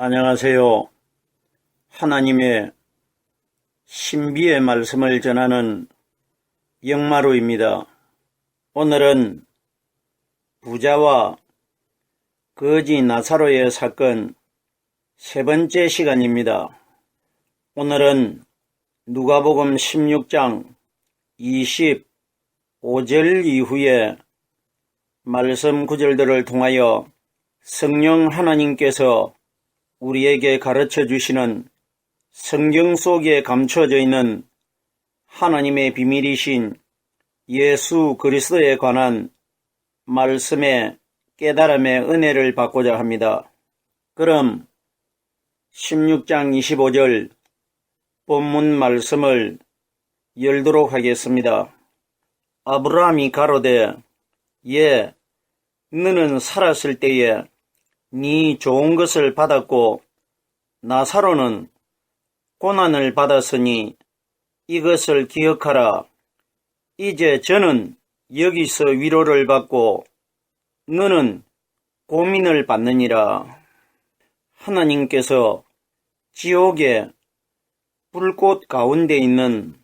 안녕하세요. 하나님의 신비의 말씀을 전하는 영마루입니다. 오늘은 부자와 거지 나사로의 사건 세 번째 시간입니다. 오늘은 누가복음 16장 25절 이후에 말씀 구절들을 통하여 성령 하나님께서 우리에게 가르쳐 주시는 성경 속에 감춰져 있는 하나님의 비밀이신 예수 그리스도에 관한 말씀의 깨달음의 은혜를 받고자 합니다. 그럼 16장 25절 본문 말씀을 열도록 하겠습니다. 아브라함이 가로되 예, 너는 살았을 때에 네 좋은 것을 받았고 나사로는 고난을 받았으니 이것을 기억하라. 이제 저는 여기서 위로를 받고 너는 고민을 받느니라. 하나님께서 지옥의 불꽃 가운데 있는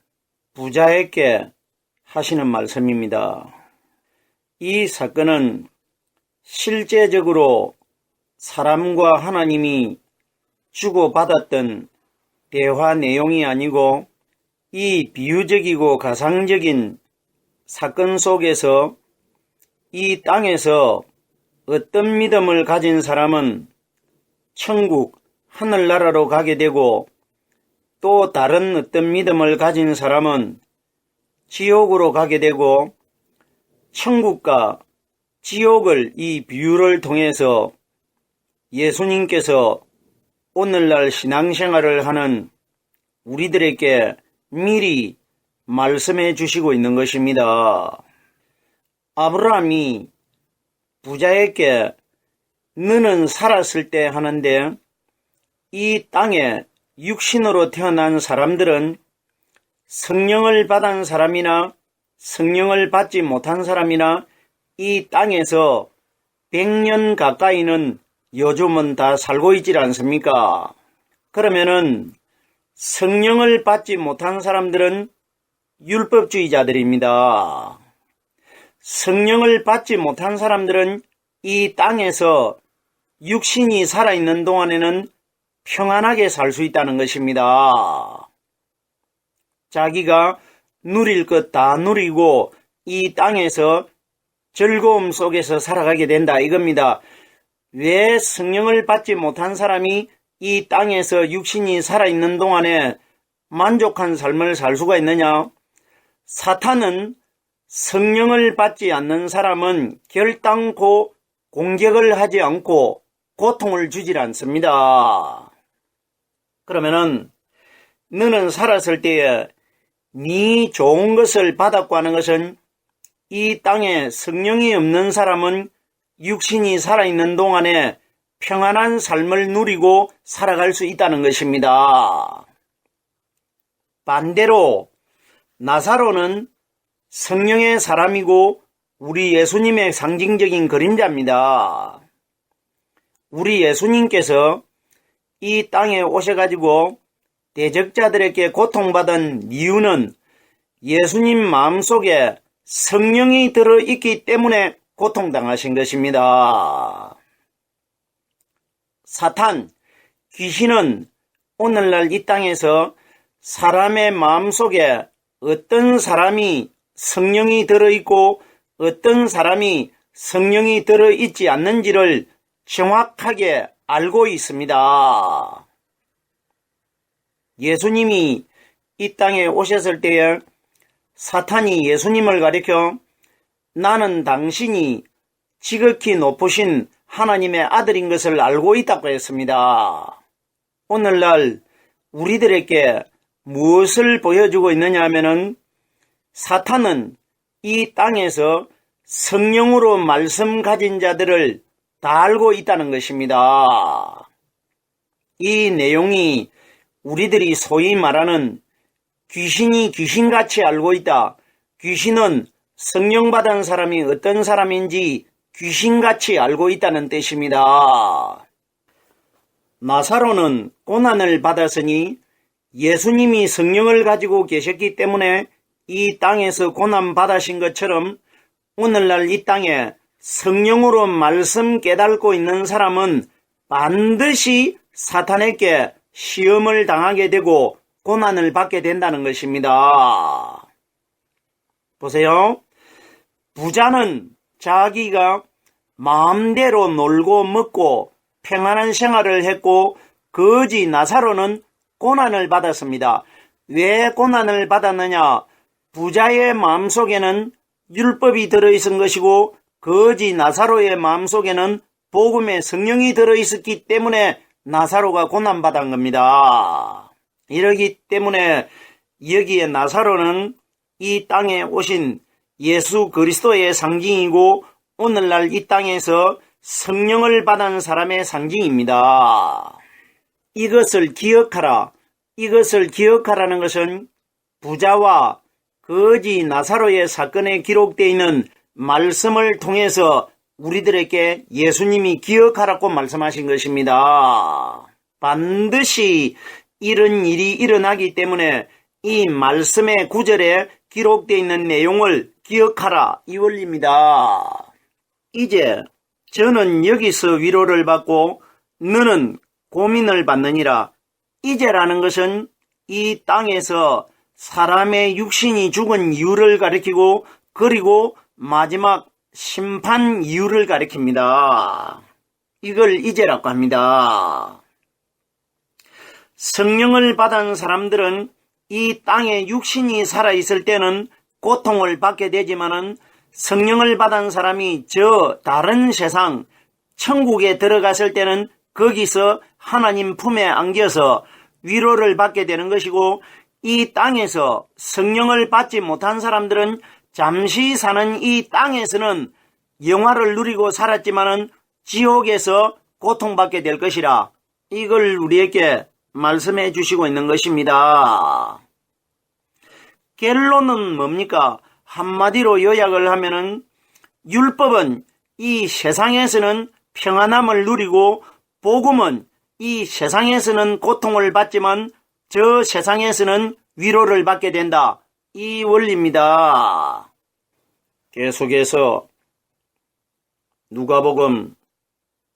부자에게 하시는 말씀입니다. 이 사건은 실제적으로 사람과 하나님이 주고받았던 대화 내용이 아니고 이 비유적이고 가상적인 사건 속에서 이 땅에서 어떤 믿음을 가진 사람은 천국, 하늘나라로 가게 되고 또 다른 어떤 믿음을 가진 사람은 지옥으로 가게 되고 천국과 지옥을 이 비유를 통해서 예수님께서 오늘날 신앙생활을 하는 우리들에게 미리 말씀해 주시고 있는 것입니다. 아브라함이 부자에게 너는 살았을 때 하는데 이 땅에 육신으로 태어난 사람들은 성령을 받은 사람이나 성령을 받지 못한 사람이나 이 땅에서 100년 가까이는 요즘은 다 살고 있질 않습니까? 그러면은 성령을 받지 못한 사람들은 율법주의자들입니다. 성령을 받지 못한 사람들은 이 땅에서 육신이 살아있는 동안에는 평안하게 살 수 있다는 것입니다. 자기가 누릴 것 다 누리고 이 땅에서 즐거움 속에서 살아가게 된다 이겁니다. 왜 성령을 받지 못한 사람이 이 땅에서 육신이 살아있는 동안에 만족한 삶을 살 수가 있느냐? 사탄은 성령을 받지 않는 사람은 결단코 공격을 하지 않고 고통을 주질 않습니다. 그러면은 너는 살았을 때에 네 좋은 것을 받았고 하는 것은 이 땅에 성령이 없는 사람은 육신이 살아있는 동안에 평안한 삶을 누리고 살아갈 수 있다는 것입니다. 반대로 나사로는 성령의 사람이고 우리 예수님의 상징적인 그림자입니다. 우리 예수님께서 이 땅에 오셔가지고 대적자들에게 고통받은 이유는 예수님 마음속에 성령이 들어있기 때문에 고통당하신 것입니다. 사탄, 귀신은 오늘날 이 땅에서 사람의 마음속에 어떤 사람이 성령이 들어있고 어떤 사람이 성령이 들어있지 않는지를 정확하게 알고 있습니다. 예수님이 이 땅에 오셨을 때에 사탄이 예수님을 가리켜 나는 당신이 지극히 높으신 하나님의 아들인 것을 알고 있다고 했습니다. 오늘날 우리들에게 무엇을 보여주고 있느냐 하면은 사탄은 이 땅에서 성령으로 말씀 가진 자들을 다 알고 있다는 것입니다. 이 내용이 우리들이 소위 말하는 귀신이 귀신같이 알고 있다. 귀신은 성령 받은 사람이 어떤 사람인지 귀신같이 알고 있다는 뜻입니다. 나사로는 고난을 받았으니 예수님이 성령을 가지고 계셨기 때문에 이 땅에서 고난 받으신 것처럼 오늘날 이 땅에 성령으로 말씀 깨닫고 있는 사람은 반드시 사탄에게 시험을 당하게 되고 고난을 받게 된다는 것입니다. 보세요. 부자는 자기가 마음대로 놀고 먹고 평안한 생활을 했고 거지 나사로는 고난을 받았습니다. 왜 고난을 받았느냐? 부자의 마음속에는 율법이 들어있은 것이고 거지 나사로의 마음속에는 복음의 성령이 들어있었기 때문에 나사로가 고난받은 겁니다. 이러기 때문에 여기에 나사로는 이 땅에 오신 예수 그리스도의 상징이고 오늘날 이 땅에서 성령을 받은 사람의 상징입니다. 이것을 기억하라. 이것을 기억하라는 것은 부자와 거지 나사로의 사건에 기록되어 있는 말씀을 통해서 우리들에게 예수님이 기억하라고 말씀하신 것입니다. 반드시 이런 일이 일어나기 때문에 이 말씀의 구절에 기록되어 있는 내용을 기억하라, 이 원리입니다. 이제 저는 여기서 위로를 받고 너는 고민을 받느니라. 이제라는 것은 이 땅에서 사람의 육신이 죽은 이유를 가리키고 그리고 마지막 심판 이유를 가리킵니다. 이걸 이제라고 합니다. 성령을 받은 사람들은 이 땅에 육신이 살아있을 때는 고통을 받게 되지만은 성령을 받은 사람이 저 다른 세상 천국에 들어갔을 때는 거기서 하나님 품에 안겨서 위로를 받게 되는 것이고 이 땅에서 성령을 받지 못한 사람들은 잠시 사는 이 땅에서는 영화를 누리고 살았지만은 지옥에서 고통받게 될 것이라 이걸 우리에게 말씀해 주시고 있는 것입니다. 결론은 뭡니까? 한마디로 요약을 하면은 율법은 이 세상에서는 평안함을 누리고 복음은 이 세상에서는 고통을 받지만 저 세상에서는 위로를 받게 된다. 이 원리입니다. 계속해서 누가복음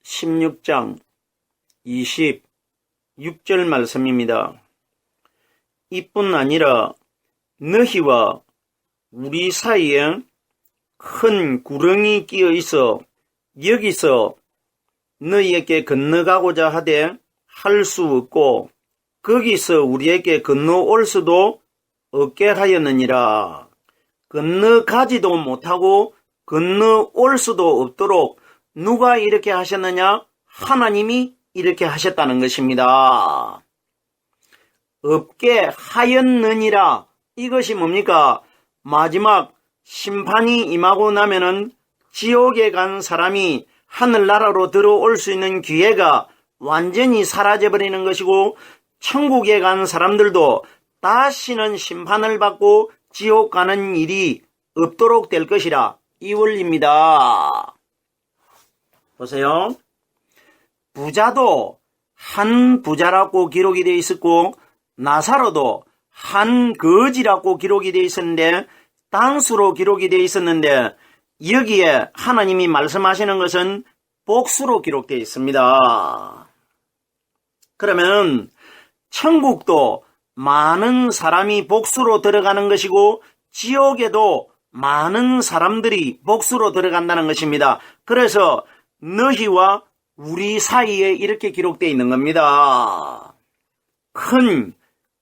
16장 26절 말씀입니다. 이뿐 아니라 너희와 우리 사이에 큰 구렁이 끼어 있어 여기서 너희에게 건너가고자 하되 할 수 없고 거기서 우리에게 건너올 수도 없게 하였느니라. 건너가지도 못하고 건너올 수도 없도록 누가 이렇게 하셨느냐? 하나님이 이렇게 하셨다는 것입니다. 없게 하였느니라. 이것이 뭡니까? 마지막 심판이 임하고 나면은 지옥에 간 사람이 하늘나라로 들어올 수 있는 기회가 완전히 사라져버리는 것이고 천국에 간 사람들도 다시는 심판을 받고 지옥 가는 일이 없도록 될 것이라 이 원리입니다. 보세요. 부자도 한 부자라고 기록이 되어 있었고 나사로도 한 거지라고 기록이 되어 있었는데 단수로 기록이 되어 있었는데 여기에 하나님이 말씀하시는 것은 복수로 기록되어 있습니다. 그러면 천국도 많은 사람이 복수로 들어가는 것이고 지옥에도 많은 사람들이 복수로 들어간다는 것입니다. 그래서 너희와 우리 사이에 이렇게 기록되어 있는 겁니다. 큰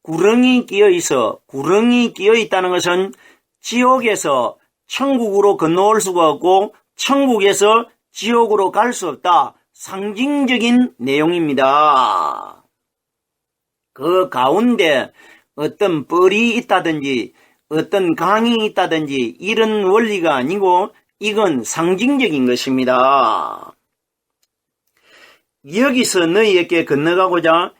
구렁이 끼어 있다는 것은 지옥에서 천국으로 건너올 수가 없고 천국에서 지옥으로 갈 수 없다. 상징적인 내용입니다. 그 가운데 어떤 뻘이 있다든지 어떤 강이 있다든지 이런 원리가 아니고 이건 상징적인 것입니다. 여기서 너희에게 건너가고자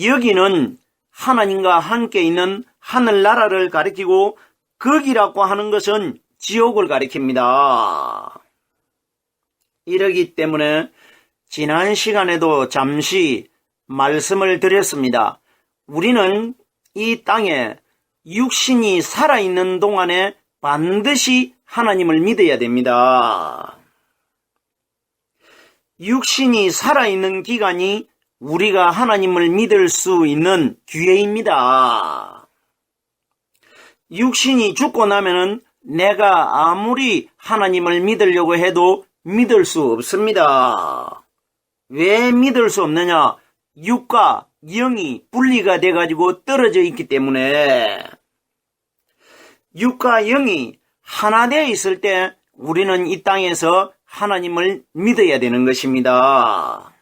여기는 하나님과 함께 있는 하늘나라를 가리키고 거기라고 하는 것은 지옥을 가리킵니다. 이러기 때문에 지난 시간에도 잠시 말씀을 드렸습니다. 우리는 이 땅에 육신이 살아있는 동안에 반드시 하나님을 믿어야 됩니다. 육신이 살아있는 기간이 우리가 하나님을 믿을 수 있는 기회입니다. 육신이 죽고 나면은 내가 아무리 하나님을 믿으려고 해도 믿을 수 없습니다. 왜 믿을 수 없느냐? 육과 영이 분리가 돼가지고 떨어져 있기 때문에. 육과 영이 하나 되어 있을 때 우리는 이 땅에서 하나님을 믿어야 되는 것입니다.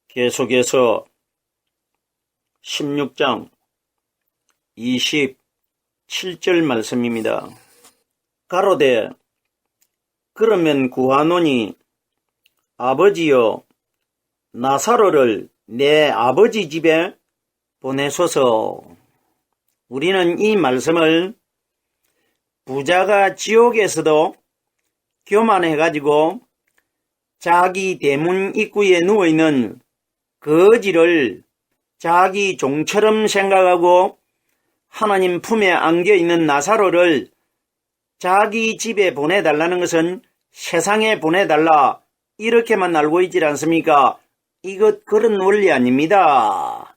계속해서 16장 27절 말씀입니다. 가로되 그러면 구하노니 아버지여 나사로를 내 아버지 집에 보내소서. 우리는 이 말씀을 부자가 지옥에서도 교만해가지고 자기 대문 입구에 누워있는 거지를 자기 종처럼 생각하고 하나님 품에 안겨있는 나사로를 자기 집에 보내달라는 것은 세상에 보내달라 이렇게만 알고 있지 않습니까? 이것 그런 원리 아닙니다.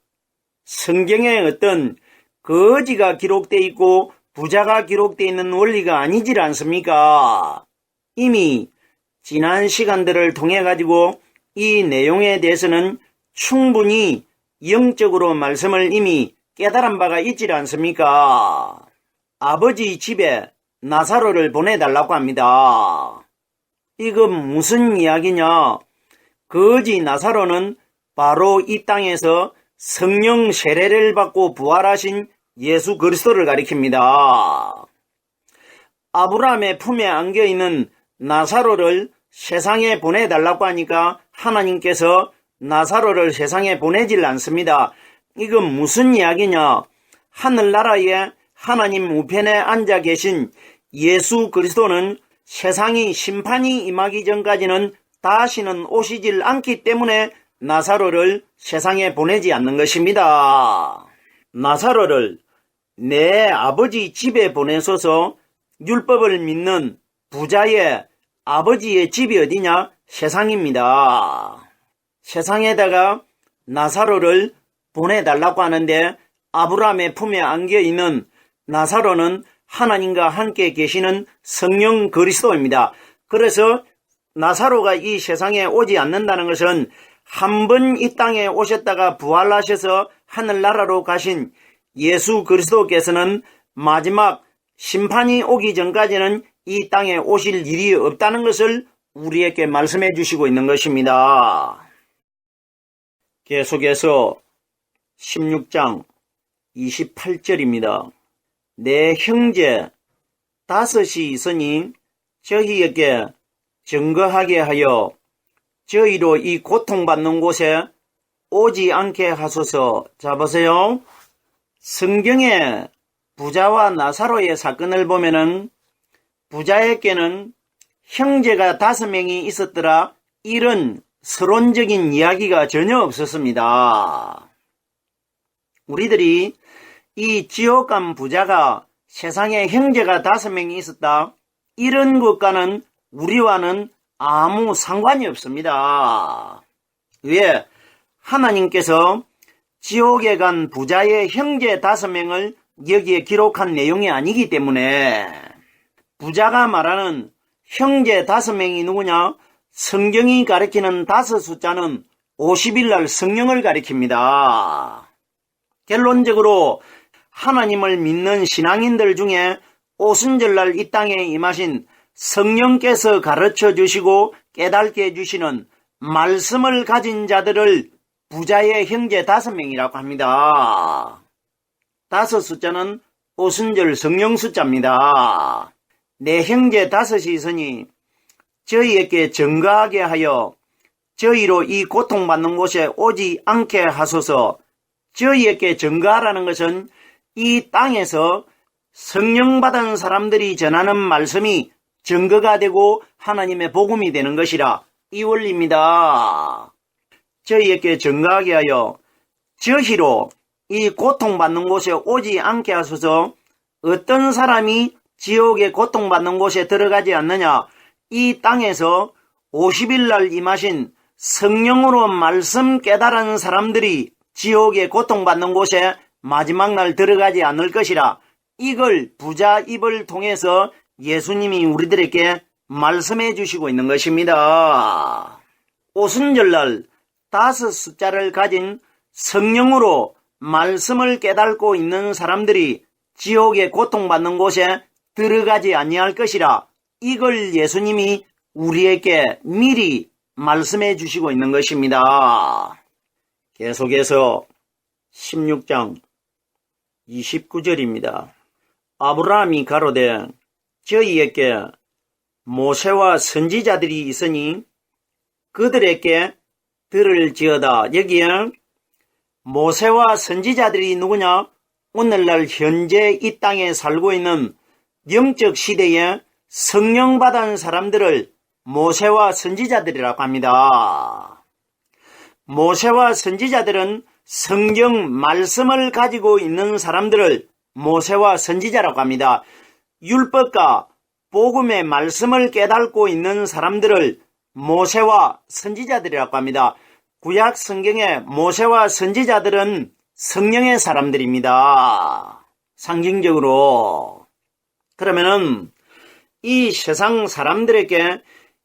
성경에 어떤 거지가 기록되어 있고 부자가 기록되어 있는 원리가 아니지 않습니까? 이미 지난 시간들을 통해 가지고 이 내용에 대해서는 충분히 영적으로 말씀을 이미 깨달은 바가 있지 않습니까? 아버지 집에 나사로를 보내달라고 합니다. 이거 무슨 이야기냐? 거지 나사로는 바로 이 땅에서 성령 세례를 받고 부활하신 예수 그리스도를 가리킵니다. 아브라함의 품에 안겨있는 나사로를 세상에 보내달라고 하니까 하나님께서 나사로를 세상에 보내질 않습니다. 이건 무슨 이야기냐? 하늘나라에 하나님 우편에 앉아 계신 예수 그리스도는 세상이 심판이 임하기 전까지는 다시는 오시질 않기 때문에 나사로를 세상에 보내지 않는 것입니다. 나사로를 내 아버지 집에 보내소서. 율법을 믿는 부자의 아버지의 집이 어디냐? 세상입니다. 세상에다가 나사로를 보내달라고 하는데 아브라함의 품에 안겨있는 나사로는 하나님과 함께 계시는 성령 그리스도입니다. 그래서 나사로가 이 세상에 오지 않는다는 것은 한 번 이 땅에 오셨다가 부활하셔서 하늘나라로 가신 예수 그리스도께서는 마지막 심판이 오기 전까지는 이 땅에 오실 일이 없다는 것을 우리에게 말씀해 주시고 있는 것입니다. 계속해서 16장 28절입니다. 내 형제 다섯이 있으니 저희에게 증거하게 하여 저희로 이 고통받는 곳에 오지 않게 하소서. 자 보세요. 성경에 부자와 나사로의 사건을 보면은 부자에게는 형제가 5명이 있었더라 이런 서론적인 이야기가 전혀 없었습니다. 우리들이 이 지옥 간 부자가 세상에 형제가 5명이 있었다 이런 것과는 우리와는 아무 상관이 없습니다. 왜? 하나님께서 지옥에 간 부자의 형제 5명을 여기에 기록한 내용이 아니기 때문에 부자가 말하는 형제 5명이 누구냐? 성경이 가리키는 5 숫자는 50일날 성령을 가리킵니다. 결론적으로 하나님을 믿는 신앙인들 중에 오순절날 이 땅에 임하신 성령께서 가르쳐 주시고 깨닫게 해주시는 말씀을 가진 자들을 부자의 형제 5명이라고 합니다. 5 숫자는 오순절 성령 숫자입니다. 내 형제 5이 있으니 저희에게 증거하게 하여 저희로 이 고통받는 곳에 오지 않게 하소서. 저희에게 증거하라는 것은 이 땅에서 성령 받은 사람들이 전하는 말씀이 증거가 되고 하나님의 복음이 되는 것이라 이 원리입니다. 저희에게 증거하게 하여 저희로 이 고통받는 곳에 오지 않게 하소서. 어떤 사람이 지옥에 고통받는 곳에 들어가지 않느냐? 이 땅에서 50일 날 임하신 성령으로 말씀 깨달은 사람들이 지옥에 고통받는 곳에 마지막 날 들어가지 않을 것이라. 이걸 부자 입을 통해서 예수님이 우리들에게 말씀해 주시고 있는 것입니다. 오순절날 5 숫자를 가진 성령으로 말씀을 깨닫고 있는 사람들이 지옥에 고통받는 곳에 들어가지 아니할 것이라. 이걸 예수님이 우리에게 미리 말씀해 주시고 있는 것입니다. 계속해서 16장 29절입니다. 아브라함이 가로되 저희에게 모세와 선지자들이 있으니 그들에게 들을지어다. 여기에 모세와 선지자들이 누구냐? 오늘날 현재 이 땅에 살고 있는 영적 시대에 성령 받은 사람들을 모세와 선지자들이라고 합니다. 모세와 선지자들은 성경 말씀을 가지고 있는 사람들을 모세와 선지자라고 합니다. 율법과 복음의 말씀을 깨닫고 있는 사람들을 모세와 선지자들이라고 합니다. 구약 성경의 모세와 선지자들은 성령의 사람들입니다. 상징적으로. 그러면은 이 세상 사람들에게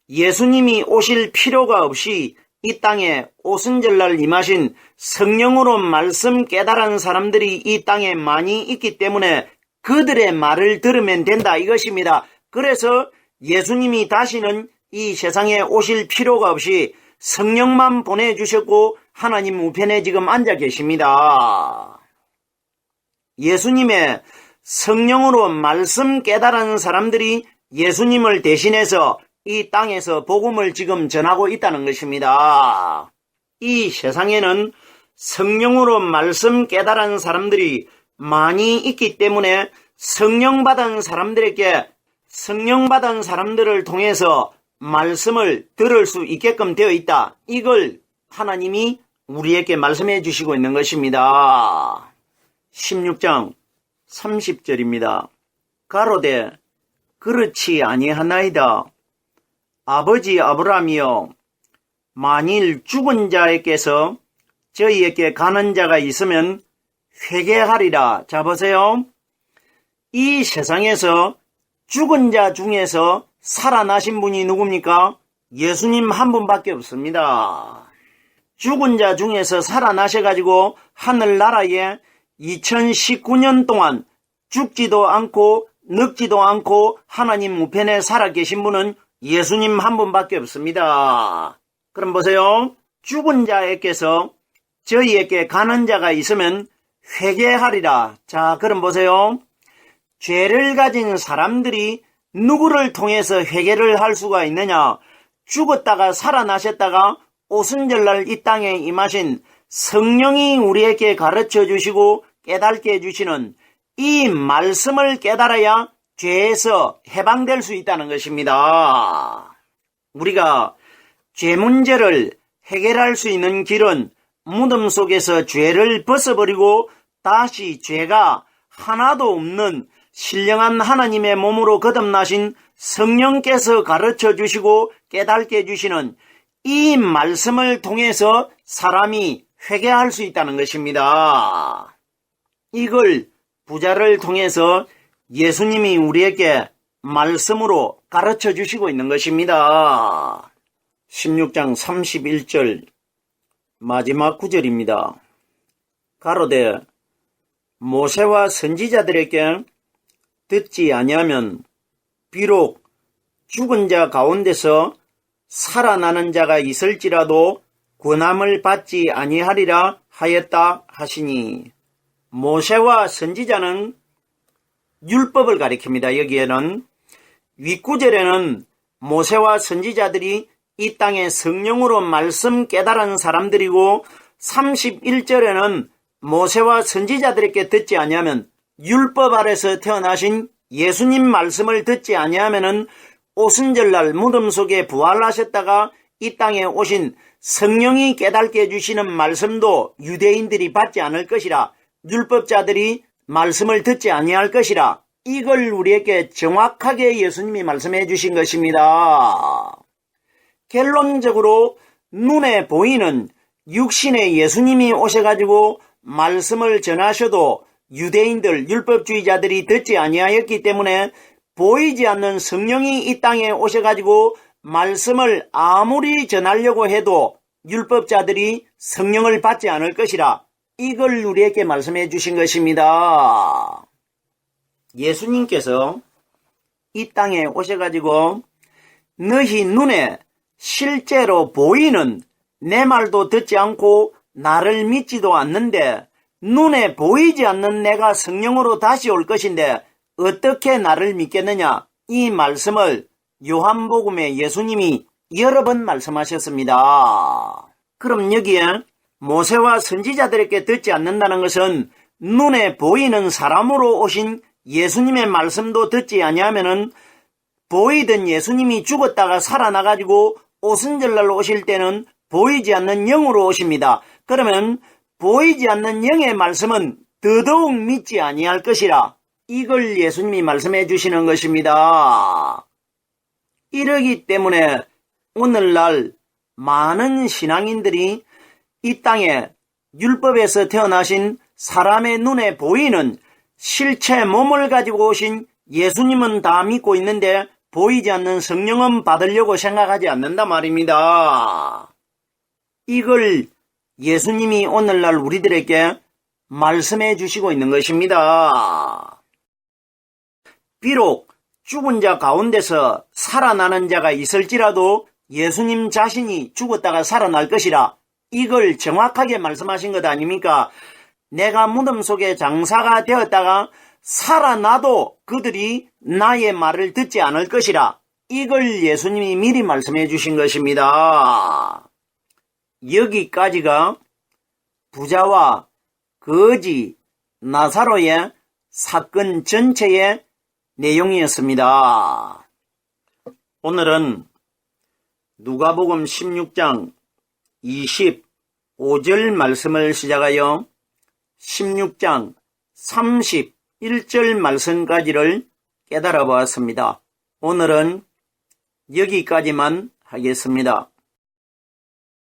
예수님이 오실 필요가 없이 이 땅에 오순절날 임하신 성령으로 말씀 깨달은 사람들이 이 땅에 많이 있기 때문에 그들의 말을 들으면 된다 이것입니다. 그래서 예수님이 다시는 이 세상에 오실 필요가 없이 성령만 보내주셨고 하나님 우편에 지금 앉아 계십니다. 예수님의 성령으로 말씀 깨달은 사람들이 예수님을 대신해서 이 땅에서 복음을 지금 전하고 있다는 것입니다. 이 세상에는 성령으로 말씀 깨달은 사람들이 많이 있기 때문에 성령받은 사람들에게 성령받은 사람들을 통해서 말씀을 들을 수 있게끔 되어 있다. 이걸 하나님이 우리에게 말씀해 주시고 있는 것입니다. 16장 30절입니다. 가로되 그렇지 아니하나이다. 아버지 아브라함이여 만일 죽은 자에게서 저희에게 가는 자가 있으면 회개하리라. 자 보세요. 이 세상에서 죽은 자 중에서 살아나신 분이 누굽니까? 예수님 한 분밖에 없습니다. 죽은 자 중에서 살아나셔가지고 하늘나라에 2019년 동안 죽지도 않고 늙지도 않고 하나님 우편에 살아계신 분은 예수님 한 분밖에 없습니다. 그럼 보세요. 죽은 자에게서 저희에게 가는 자가 있으면 회개하리라. 자, 그럼 보세요. 죄를 가진 사람들이 누구를 통해서 회개를 할 수가 있느냐? 죽었다가 살아나셨다가 오순절날 이 땅에 임하신 성령이 우리에게 가르쳐 주시고 깨닫게 해주시는 이 말씀을 깨달아야 죄에서 해방될 수 있다는 것입니다. 우리가 죄 문제를 해결할 수 있는 길은 무덤 속에서 죄를 벗어버리고 다시 죄가 하나도 없는 신령한 하나님의 몸으로 거듭나신 성령께서 가르쳐 주시고 깨닫게 해주시는 이 말씀을 통해서 사람이 회개할 수 있다는 것입니다. 이걸 부자를 통해서 예수님이 우리에게 말씀으로 가르쳐 주시고 있는 것입니다. 16장 31절 마지막 구절입니다. 가로되 모세와 선지자들에게 듣지 아니하면 비록 죽은 자 가운데서 살아나는 자가 있을지라도 권함을 받지 아니하리라 하였다 하시니, 모세와 선지자는 율법을 가리킵니다. 여기에는 윗구절에는 모세와 선지자들이 이 땅에 성령으로 말씀 깨달은 사람들이고 31절에는 모세와 선지자들에게 듣지 아니하면 율법 아래서 태어나신 예수님 말씀을 듣지 아니하면은 오순절날 무덤 속에 부활하셨다가 이 땅에 오신 성령이 깨닫게 해주시는 말씀도 유대인들이 받지 않을 것이라, 율법자들이 말씀을 듣지 아니할 것이라, 이걸 우리에게 정확하게 예수님이 말씀해 주신 것입니다. 결론적으로 눈에 보이는 육신의 예수님이 오셔가지고 말씀을 전하셔도 유대인들, 율법주의자들이 듣지 아니하였기 때문에 보이지 않는 성령이 이 땅에 오셔가지고 말씀을 아무리 전하려고 해도 율법자들이 성령을 받지 않을 것이라, 이걸 우리에게 말씀해 주신 것입니다. 예수님께서 이 땅에 오셔가지고 너희 눈에 실제로 보이는 내 말도 듣지 않고 나를 믿지도 않는데 눈에 보이지 않는 내가 성령으로 다시 올 것인데 어떻게 나를 믿겠느냐, 이 말씀을 요한복음에 예수님이 여러 번 말씀하셨습니다. 그럼 여기에 모세와 선지자들에게 듣지 않는다는 것은 눈에 보이는 사람으로 오신 예수님의 말씀도 듣지 아니하면은 보이던 예수님이 죽었다가 살아나가지고 오순절날 오실 때는 보이지 않는 영으로 오십니다. 그러면 보이지 않는 영의 말씀은 더더욱 믿지 아니할 것이라, 이걸 예수님이 말씀해 주시는 것입니다. 이러기 때문에 오늘날 많은 신앙인들이 이 땅에 율법에서 태어나신 사람의 눈에 보이는 실체 몸을 가지고 오신 예수님은 다 믿고 있는데 보이지 않는 성령은 받으려고 생각하지 않는다 말입니다. 이걸 예수님이 오늘날 우리들에게 말씀해 주시고 있는 것입니다. 비록 죽은 자 가운데서 살아나는 자가 있을지라도 예수님 자신이 죽었다가 살아날 것이라, 이걸 정확하게 말씀하신 것 아닙니까? 내가 무덤 속에 장사가 되었다가 살아나도 그들이 나의 말을 듣지 않을 것이라, 이걸 예수님이 미리 말씀해 주신 것입니다. 여기까지가 부자와 거지 나사로의 사건 전체의 내용이었습니다. 오늘은 누가복음 16장 25절 말씀을 시작하여 16장 31절 말씀까지를 깨달아 보았습니다. 오늘은 여기까지만 하겠습니다.